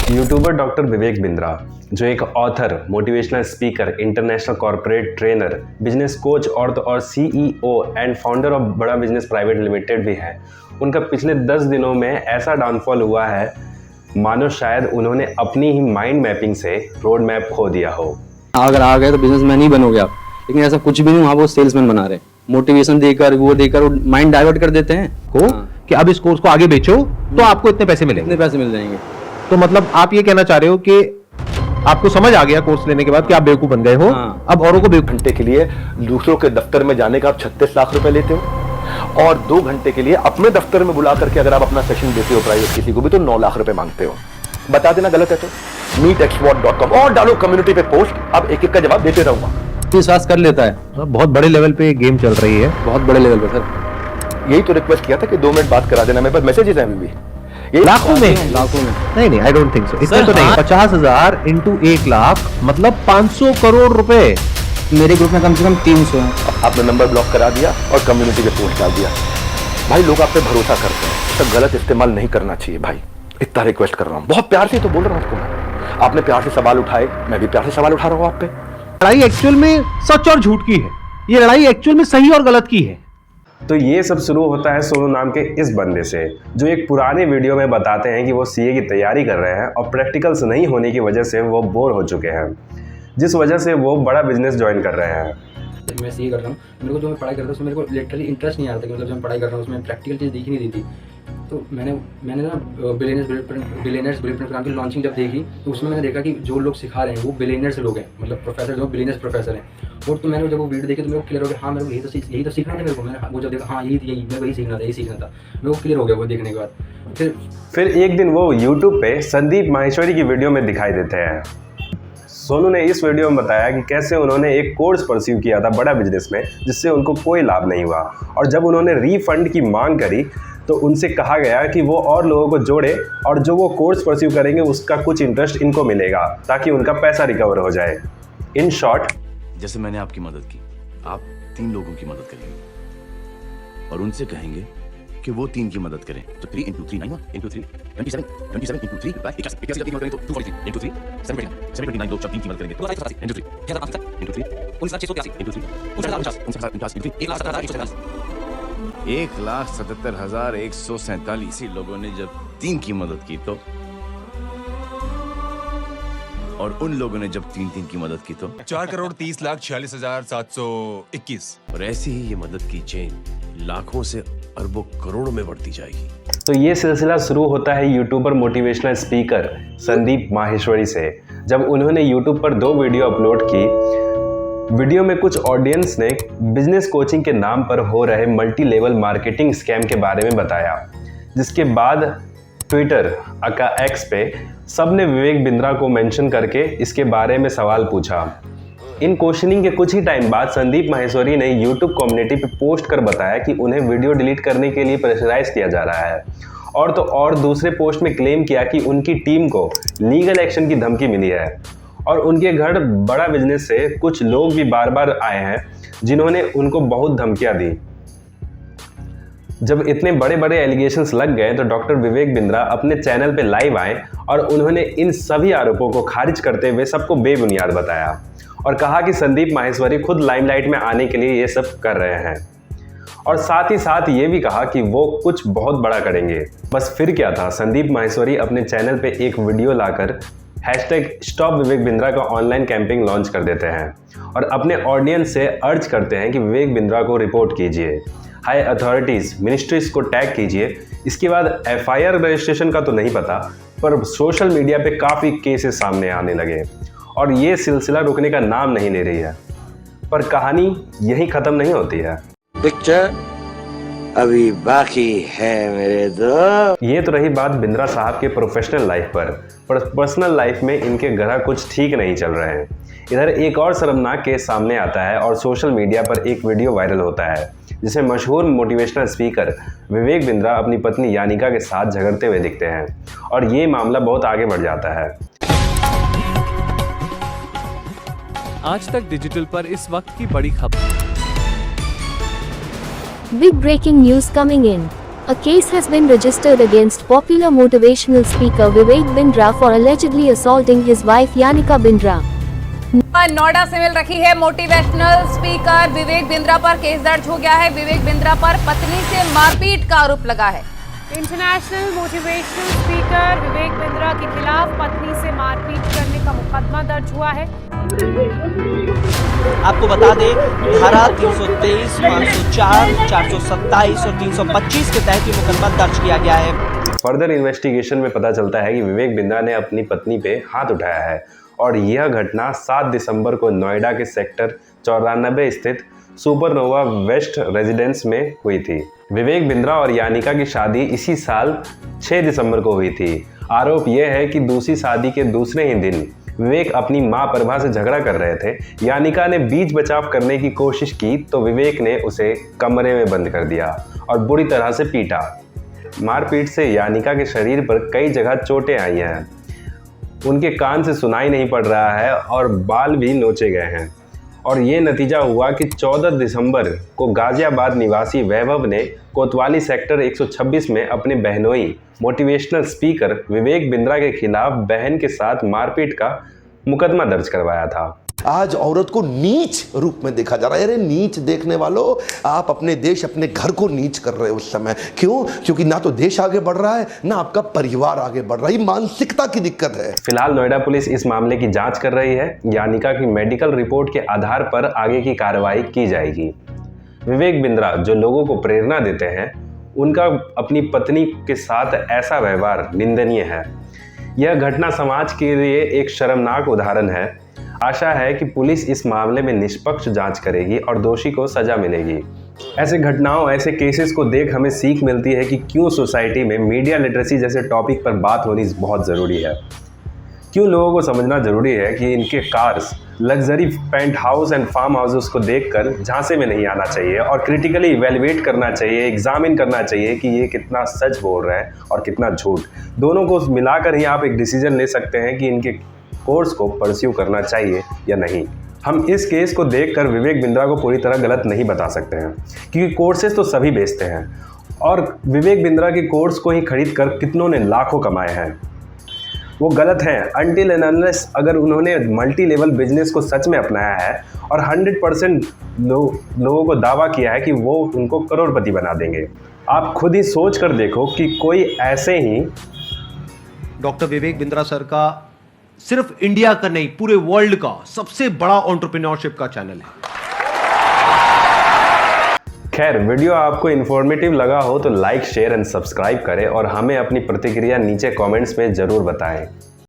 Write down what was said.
YouTuber doctor Vivek Bindra, जो एक author, motivational speaker, international corporate trainer, business coach और CEO and founder of बड़ा business private limited भी हैं, उनका पिछले 10 दिनों में ऐसा डाउनफॉल हुआ है मानो शायद उन्होंने अपनी ही माइंड मैपिंग से रोड मैप खो दिया हो। अगर आ गए तो बिजनेसमैन ही बनोगे आप, लेकिन ऐसा कुछ भी नहीं, वहाँ वो सेल्समैन बना रहे, मोटिवेशन देकर वो माइंड डाइवर्ट कर देते हैं कि अब इस कोर्स को आगे बेचो तो आपको इतने पैसे मिलेंगे। इतने पैसे मिल जाएंगे। तो मतलब आप ये कहना चाह रहे हो कि आपको समझ आ गया कोर्स लेने के बाद कि आप बेवकूफ बन गए हो। अब औरों को बेवकूफ घंटे के लिए दूसरों के दफ्तर में जाने का आप 36 लाख रुपए लेते हो और 2 घंटे के लिए अपने दफ्तर में बुला करके अगर आप अपना सेशन देते हो प्राइवेट किसी को भी तो 9 लाख रुपए मांगते हो। बता देना गलत है तो meetexpert.com और डालो कम्युनिटी पे पोस्ट, अब एक एक का जवाब देते रहूंगा। विश्वास कर लेता है। बहुत बड़े लेवल पे गेम चल रही है, बहुत बड़े लेवल पे सर। यही तो रिक्वेस्ट किया था कि 2 मिनट बात करा देना, मेरे पास मैसेजेस हैं अभी भी। लाखों में नहीं आई डोंट थिंक सो। इतने तो नहीं। 50,000 इंटू 1 लाख मतलब 500 करोड़ रुपए। मेरे ग्रुप में कम से कम 300 हैं। आपने नंबर ब्लॉक करा दिया और कम्युनिटी पे पोस्ट डाल दिया। भाई लोग आप पे भरोसा करते हैं, इसका गलत इस्तेमाल नहीं करना चाहिए भाई। इतना रिक्वेस्ट कर रहा हूँ, बहुत प्यार से तो बोल रहा हूँ आपको मैं। आपने प्यार से सवाल उठाए, मैं भी प्यार से सवाल उठा रहा हूँ आप पे। लड़ाई एक्चुअल में सच और झूठ की है, ये लड़ाई एक्चुअल में सही और गलत की है। तो ये सब शुरू होता है सोनू नाम के इस बंदे से, जो एक पुराने वीडियो में बताते हैं कि वो सीए की तैयारी कर रहे हैं और प्रैक्टिकल्स नहीं होने की वजह से वो बोर हो चुके हैं, जिस वजह से वो बड़ा बिजनेस ज्वाइन कर रहे हैं। मैं सीए कर रहा हूँ, मेरे को जो मैं पढ़ाई कर रहा हूँ उसमें मेरे को लिटरली इंटरेस्ट नहीं आ रहा था कि मतलब जो मैं पढ़ाई कर रहा हूँ उसमें प्रैक्टिकल चीज़ दिख नहीं रही थी। तो मैंने ना बिलियनर्स प्रोग्राम की लॉन्चिंग जब देखी तो उसमें मैंने देखा कि जो लोग सिखा रहे हैं वो बिलियनर्स लोग हैं, मतलब प्रोफेसर जो बिलियनर्स प्रोफेसर हैं। और तो मैंने जब वो वीडियो देखी तो मेरे को क्लियर हो गया, हाँ मेरे को यही तो सीखना था मेरे को। मैंने वो जब देखा, हाँ यही वही सीखना था, यही सीखना था, मेरे को क्लियर हो गया वो देखने के बाद। फिर एक दिन वो यूट्यूब पे संदीप माहेश्वरी की वीडियो में दिखाई देते हैं। सोनू ने इस वीडियो में बताया कि कैसे उन्होंने एक कोर्स परस्यू किया था बड़ा बिजनेस में, जिससे उनको कोई लाभ नहीं हुआ, और जब उन्होंने रिफंड की मांग करी तो उनसे कहा गया कि वो और लोगों को जोड़े और जो वो कोर्स परस्यू करेंगे उसका कुछ इंटरेस्ट इनको मिलेगा ताकि उनका पैसा रिकवर हो जाए। इन शॉर्ट, जैसे मैंने आपकी मदद की, आप 3 लोगों की मदद करेंगे और उनसे कहेंगे कि वो 3 की मदद करें। तो 3 into 3 9 into 3 27 27 into 3 81 जब 3 करेंगे तो 243 into 3 729 लोग जब 3 की मदद करेंगे तो 87 into 3 into 3 19,683 into 3 19,50 into 3 1,77,147 लोगों ने जब 3 की मदद की तो, और उन लोगों ने जब 3 की मदद की तो 4,30,46,721। और ऐसी ही ये मदद की चेन लाखों से अरबों करोड़ों में बढ़ती जाएगी। तो ये सिलसिला शुरू होता है YouTuber motivational speaker Sandeep Maheshwari से, जब उन्होंने यूट्यूब पर 2 वीडियो अपलोड की। वीडियो में कुछ ऑडियंस ने बिजनेस कोचिंग के नाम पर हो रहे मल्टी लेवल मार्केटिंग स्कैम के बारे में बताया, जिसके बाद ट्विटर अका एक्स पे सबने विवेक बिंद्रा को मेंशन करके इसके बारे में सवाल पूछा। इन क्वेश्चनिंग के कुछ ही टाइम बाद संदीप माहेश्वरी ने यूट्यूब कम्युनिटी पे पोस्ट कर बताया कि उन्हें वीडियो डिलीट करने के लिए प्रेशराइज किया जा रहा है, और तो और दूसरे पोस्ट में क्लेम किया कि उनकी टीम को लीगल एक्शन की धमकी मिली है और उनके घर बड़ा बिजनेस से कुछ लोग भी बार बार आए हैं जिन्होंने उनको बहुत धमकियां दी। जब इतने बड़े बड़े एलिगेशंस लग गए तो डॉक्टर विवेक बिंद्रा अपने चैनल पे लाइव आए और उन्होंने इन सभी आरोपों को खारिज करते हुए सबको बेबुनियाद बताया और कहा कि संदीप माहेश्वरी खुद लाइमलाइट में आने के लिए ये सब कर रहे हैं, और साथ ही साथ ये भी कहा कि वो कुछ बहुत बड़ा करेंगे। बस फिर क्या था, संदीप माहेश्वरी अपने चैनल पे एक वीडियो लाकर #स्टॉप विवेक बिंद्रा का ऑनलाइन कैंपेन लॉन्च कर देते हैं और अपने ऑडियंस से अर्ज करते हैं कि विवेक बिंद्रा को रिपोर्ट कीजिए, हाई अथॉरिटीज़ मिनिस्ट्रीज को टैग कीजिए। इसके बाद FIR रजिस्ट्रेशन का तो नहीं पता, पर सोशल मीडिया पे काफ़ी केसेस सामने आने लगे और ये सिलसिला रुकने का नाम नहीं ले रही है। पर कहानी यहीं ख़त्म नहीं होती है, पिक्चर अभी बाकी है मेरे दोस्त। ये तो रही बात बिंद्रा साहब के प्रोफेशनल लाइफ पर पर्सनल लाइफ में इनके घर कुछ ठीक नहीं चल रहे हैं। इधर एक और शर्मनाक केस सामने आता है और सोशल मीडिया पर एक वीडियो वायरल होता है जिसमें मशहूर मोटिवेशनल स्पीकर विवेक बिंद्रा अपनी पत्नी यानिका के साथ झगड़ते हुए दिखते हैं और ये मामला बहुत आगे बढ़ जाता है। आज तक डिजिटल पर इस वक्त की बड़ी खबर। Big breaking news coming in. A case has been registered against popular motivational speaker Vivek Bindra for allegedly assaulting his wife Yanika Bindra. Noida से मिल रही है मोटिवेशनल स्पीकर विवेक बिंद्रा पर केस दर्ज हो गया है। विवेक बिंद्रा पर पत्नी से मारपीट का आरोप लगा है। International motivational speaker Vivek Bindra के खिलाफ पत्नी से मारपीट करने का मुकदमा दर्ज हुआ है। आपको बता दें, धारा 323, 504, 427 और 325 के तहत ये मुकदमा दर्ज किया गया है। फर्दर इन्वेस्टिगेशन में पता चलता है कि विवेक बिंद्रा ने अपनी पत्नी पे हाथ उठाया है और यह घटना 7 दिसंबर को नोएडा के सेक्टर 94 स्थित सुपरनोवा वेस्ट रेजिडेंस में हुई थी। विवेक बिंद्रा और यानिका की शादी इसी साल 6 दिसंबर को हुई थी। आरोप यह है कि दूसरी शादी के दूसरे ही दिन विवेक अपनी मां प्रभा से झगड़ा कर रहे थे। यानिका ने बीच बचाव करने की कोशिश की तो विवेक ने उसे कमरे में बंद कर दिया और बुरी तरह से पीटा। मारपीट से यानिका के शरीर पर कई जगह चोटें आई हैं। उनके कान से सुनाई नहीं पड़ रहा है और बाल भी नोचे गए हैं और ये नतीजा हुआ कि 14 दिसंबर को गाजियाबाद निवासी वैभव ने कोतवाली सेक्टर 126 में अपने बहनोई मोटिवेशनल स्पीकर विवेक बिंद्रा के खिलाफ बहन के साथ मारपीट का मुकदमा दर्ज करवाया था। आज औरत को नीच रूप में देखा जा रहा है। अरे नीच देखने वालों, आप अपने देश अपने घर को नीच कर रहे हो उस समय। क्यों? क्योंकि ना तो देश आगे बढ़ रहा है ना आपका परिवार आगे बढ़ रहा है। मानसिकता की दिक्कत है। फिलहाल नोएडा पुलिस इस मामले की जांच कर रही है। यानिका की मेडिकल रिपोर्ट के आधार पर आगे की कार्रवाई की जाएगी। विवेक बिंद्रा जो लोगों को प्रेरणा देते हैं, उनका अपनी पत्नी के साथ ऐसा व्यवहार निंदनीय है। यह घटना समाज के लिए एक शर्मनाक उदाहरण है। आशा है कि पुलिस इस मामले में निष्पक्ष जांच करेगी और दोषी को सजा मिलेगी। ऐसे घटनाओं, ऐसे केसेस को देख हमें सीख मिलती है कि क्यों सोसाइटी में मीडिया लिटरेसी जैसे टॉपिक पर बात होनी बहुत ज़रूरी है। क्यों लोगों को समझना ज़रूरी है कि इनके cars, luxury penthouse and farmhouses को देखकर झांसे में नहीं आना चाहिए और क्रिटिकली इवेल्युएट करना चाहिए, एग्जामिन करना चाहिए कि ये कितना सच बोल रहे हैं और कितना झूठ। दोनों को मिलाकर ही आप एक डिसीजन ले सकते हैं कि इनके कोर्स को परस्यू करना चाहिए या नहीं। हम इस केस को देखकर विवेक बिंद्रा को पूरी तरह गलत नहीं बता सकते हैं क्योंकि कोर्सेज तो सभी बेचते हैं और विवेक बिंद्रा के कोर्स को ही खरीद कर कितनों ने लाखों कमाए हैं। वो गलत हैं अनटिल एंड अनलेस अगर उन्होंने मल्टी लेवल बिजनेस को सच में अपनाया है और 100% लोगों को दावा किया है कि वो उनको करोड़पति बना देंगे। आप खुद ही सोच कर देखो कि कोई ऐसे ही डॉक्टर विवेक बिंद्रा सर का सिर्फ इंडिया का नहीं पूरे वर्ल्ड का सबसे बड़ा एंटरप्रेन्योरशिप का चैनल है। खैर, वीडियो आपको इन्फॉर्मेटिव लगा हो तो लाइक, शेयर एंड सब्सक्राइब करें और हमें अपनी प्रतिक्रिया नीचे कमेंट्स में ज़रूर बताएं।